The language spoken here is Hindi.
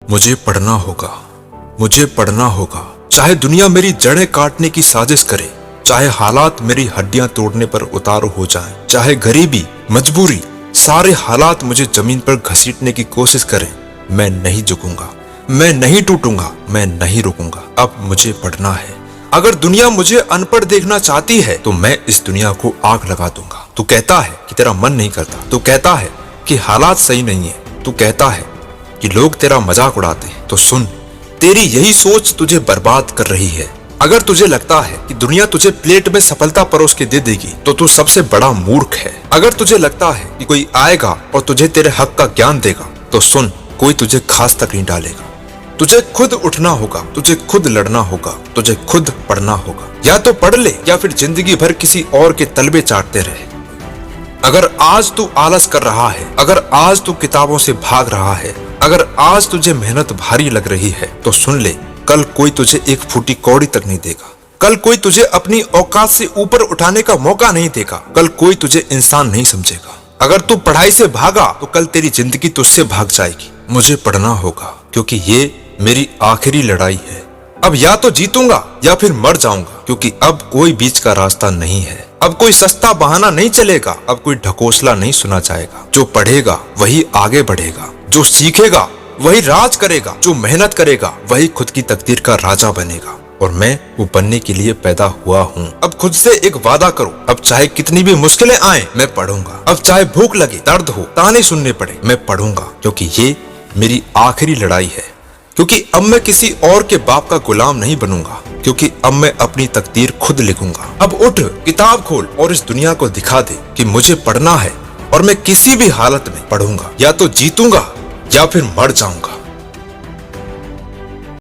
मुझे पढ़ना होगा, मुझे पढ़ना होगा। चाहे दुनिया मेरी जड़ें काटने की साजिश करे, चाहे हालात मेरी हड्डियां तोड़ने पर उतारू हो जाएं, चाहे गरीबी, मजबूरी, सारे हालात मुझे जमीन पर घसीटने की कोशिश करें, मैं नहीं झुकूंगा, मैं नहीं टूटूंगा, मैं नहीं रुकूंगा। अब मुझे पढ़ना है। अगर दुनिया मुझे अनपढ़ देखना चाहती है तो मैं इस दुनिया को आग लगा दूंगा। तू कहता है कि तेरा मन नहीं करता, तू कहता है कि हालात सही नहीं है, तू कहता है कि लोग तेरा मजाक उड़ाते हैं, तो सुन, तेरी यही सोच तुझे बर्बाद कर रही है। अगर तुझे लगता है कि दुनिया तुझे प्लेट में सफलता परोस के दे देगी तो तू सबसे बड़ा मूर्ख है। अगर तुझे लगता है कि कोई आएगा और तुझे तेरे हक का ज्ञान देगा तो सुन, कोई तुझे खास तक नहीं डालेगा। तुझे खुद उठना होगा, तुझे खुद लड़ना होगा, तुझे खुद पढ़ना होगा। या तो पढ़ ले या फिर जिंदगी भर किसी और के तलबे चाटते रहे। अगर आज तू आलस कर रहा है, अगर आज तू किताबों से भाग रहा है, अगर आज तुझे मेहनत भारी लग रही है तो सुन ले, कल कोई तुझे एक फूटी कौड़ी तक नहीं देगा। कल कोई तुझे अपनी औकात से ऊपर उठाने का मौका नहीं देगा। कल कोई तुझे इंसान नहीं समझेगा। अगर तू पढ़ाई से भागा तो कल तेरी जिंदगी तुझसे भाग जाएगी। मुझे पढ़ना होगा क्योंकि ये मेरी आखिरी लड़ाई है। अब या तो जीतूंगा या फिर मर जाऊंगा, क्योंकि अब कोई बीच का रास्ता नहीं है। अब कोई सस्ता बहाना नहीं चलेगा, अब कोई ढकोसला नहीं सुना जाएगा। जो पढ़ेगा वही आगे बढ़ेगा, जो सीखेगा वही राज करेगा, जो मेहनत करेगा वही खुद की तकदीर का राजा बनेगा। और मैं वो बनने के लिए पैदा हुआ हूँ। अब खुद से एक वादा करो, अब चाहे कितनी भी मुश्किलें आए मैं पढ़ूंगा। अब चाहे भूख लगे, दर्द हो, ताने सुनने पड़े, मैं पढ़ूंगा, क्योंकि ये मेरी आखिरी लड़ाई है। क्योंकि अब मैं किसी और के बाप का गुलाम नहीं बनूंगा, क्योंकि अब मैं अपनी तकदीर खुद लिखूंगा। अब उठ, किताब खोल और इस दुनिया को दिखा दे कि मुझे पढ़ना है और मैं किसी भी हालत में पढ़ूंगा। या तो जीतूंगा या फिर मर जाऊंगा।